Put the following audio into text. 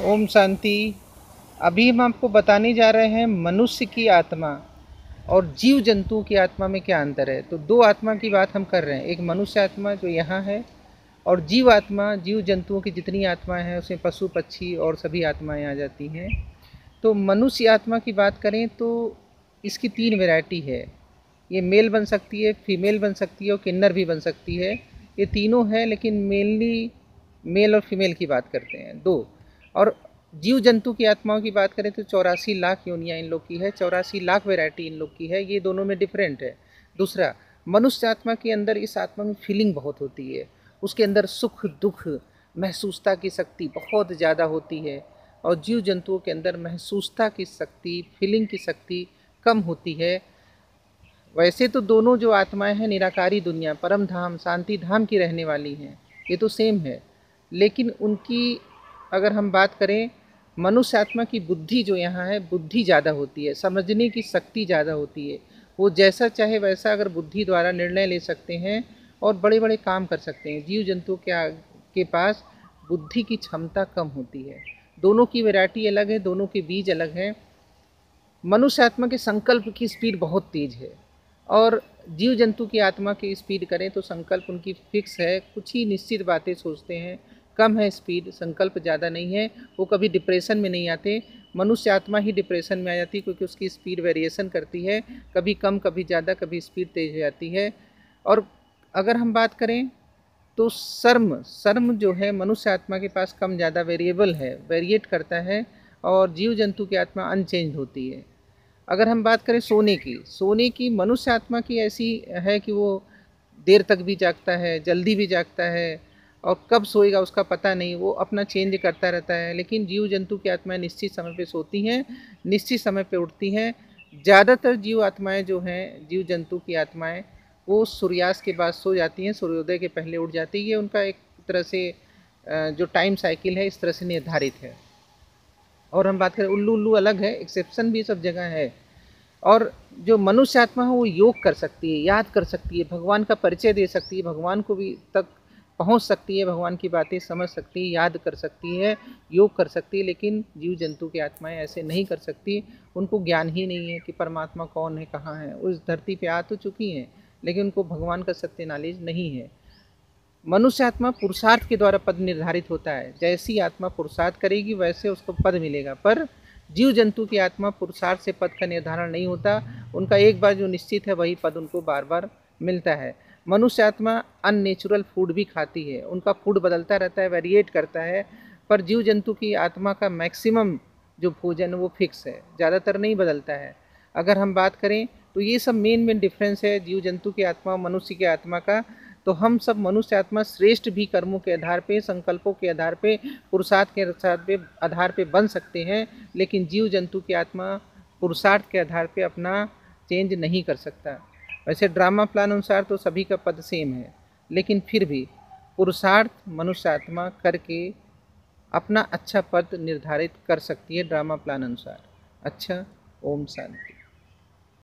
ओम शांति। अभी हम आपको बताने जा रहे हैं मनुष्य की आत्मा और जीव जंतु की आत्मा में क्या अंतर है। तो दो आत्मा की बात हम कर रहे हैं, एक मनुष्य आत्मा जो यहाँ है और जीव आत्मा, जीव जंतुओं की जितनी आत्माएं हैं उसमें पशु पक्षी और सभी आत्माएं आ जाती हैं। तो मनुष्य आत्मा की बात करें तो इसकी तीन वैरायटी है। ये मेल बन सकती है, फीमेल बन सकती है और किन्नर भी बन सकती है। ये तीनों है, लेकिन मेनली मेल और फीमेल की बात करते हैं दो। और जीव जंतु की आत्माओं की बात करें तो 84 लाख योनियाँ इन लोग की है, 84 लाख वैरायटी इन लोग की है। ये दोनों में डिफरेंट है। दूसरा, मनुष्य आत्मा के अंदर, इस आत्मा में फीलिंग बहुत होती है। उसके अंदर सुख दुख महसूसता की शक्ति बहुत ज़्यादा होती है। और जीव जंतुओं के अंदर महसूसता की शक्ति, फीलिंग की शक्ति कम होती है। वैसे तो दोनों जो आत्माएं हैं निराकारी दुनिया, परम धाम, शांति धाम की रहने वाली हैं, ये तो सेम है। लेकिन उनकी अगर हम बात करें, मनुष्य आत्मा की बुद्धि जो यहाँ है, बुद्धि ज़्यादा होती है, समझने की शक्ति ज़्यादा होती है। वो जैसा चाहे वैसा अगर बुद्धि द्वारा निर्णय ले सकते हैं और बड़े बड़े काम कर सकते हैं। जीव जंतु के पास बुद्धि की क्षमता कम होती है। दोनों की वैरायटी अलग है, दोनों के बीज अलग हैं। मनुष्य आत्मा के संकल्प की स्पीड बहुत तेज है और जीव जंतु की आत्मा की स्पीड करें तो संकल्प उनकी फिक्स है, कुछ ही निश्चित बातें सोचते हैं, कम है स्पीड, संकल्प ज़्यादा नहीं है। वो कभी डिप्रेशन में नहीं आते। मनुष्य आत्मा ही डिप्रेशन में आ जाती है, क्योंकि उसकी स्पीड वेरिएशन करती है, कभी कम कभी ज़्यादा, कभी स्पीड तेज हो जाती है। और अगर हम बात करें तो शर्म शर्म जो है मनुष्य आत्मा के पास कम ज़्यादा वेरिएबल है, वेरिएट करता है। और जीव जंतु की आत्मा अनचेंज होती है। अगर हम बात करें सोने की मनुष्य आत्मा की ऐसी है कि वो देर तक भी जागता है, जल्दी भी जागता है, और कब सोएगा उसका पता नहीं, वो अपना चेंज करता रहता है। लेकिन जीव जंतु की आत्माएं निश्चित समय पे सोती हैं, निश्चित समय पे उठती हैं। ज़्यादातर जीव आत्माएं जो हैं, जीव जंतु की आत्माएं, वो सूर्यास्त के बाद सो जाती हैं, सूर्योदय के पहले उठ जाती है। ये उनका एक तरह से जो टाइम साइकिल है इस तरह से निर्धारित है। और हम बात करें, उल्लू उल्लू अलग है, एक्सेप्शन भी सब जगह है। और जो मनुष्य आत्मा है वो योग कर सकती है, याद कर सकती है, भगवान का परिचय दे सकती है, भगवान को भी तक पहुंच सकती है, भगवान की बातें समझ सकती है, याद कर सकती है, योग कर सकती है। लेकिन जीव जंतु की आत्माएं ऐसे नहीं कर सकती। उनको ज्ञान ही नहीं है कि परमात्मा कौन है, कहाँ है। उस धरती पे आ तो चुकी हैं, लेकिन उनको भगवान का सत्य नॉलेज नहीं है। मनुष्य आत्मा पुरुषार्थ के द्वारा पद निर्धारित होता है। जैसी आत्मा पुरुषार्थ करेगी वैसे उसको पद मिलेगा। पर जीव जंतु की आत्मा पुरुषार्थ से पद का निर्धारण नहीं होता। उनका एक बार जो निश्चित है वही पद उनको बार बार मिलता है। मनुष्य आत्मा अननेचुरल फूड भी खाती है, उनका फूड बदलता रहता है, वेरिएट करता है। पर जीव जंतु की आत्मा का मैक्सिमम जो भोजन वो फिक्स है, ज़्यादातर नहीं बदलता है। अगर हम बात करें तो ये सब मेन डिफरेंस है जीव जंतु की आत्मा और मनुष्य की आत्मा का। तो हम सब मनुष्य आत्मा श्रेष्ठ भी कर्मों के आधार पे, संकल्पों के आधार पे, पुरुषार्थ के आधार पे बन सकते हैं। लेकिन जीव जंतु की आत्मा पुरुषार्थ के आधार पे अपना चेंज नहीं कर सकता। वैसे ड्रामा प्लान अनुसार तो सभी का पद सेम है, लेकिन फिर भी पुरुषार्थ मनुष्य आत्मा करके अपना अच्छा पद निर्धारित कर सकती है ड्रामा प्लान अनुसार। अच्छा, ओम शांति।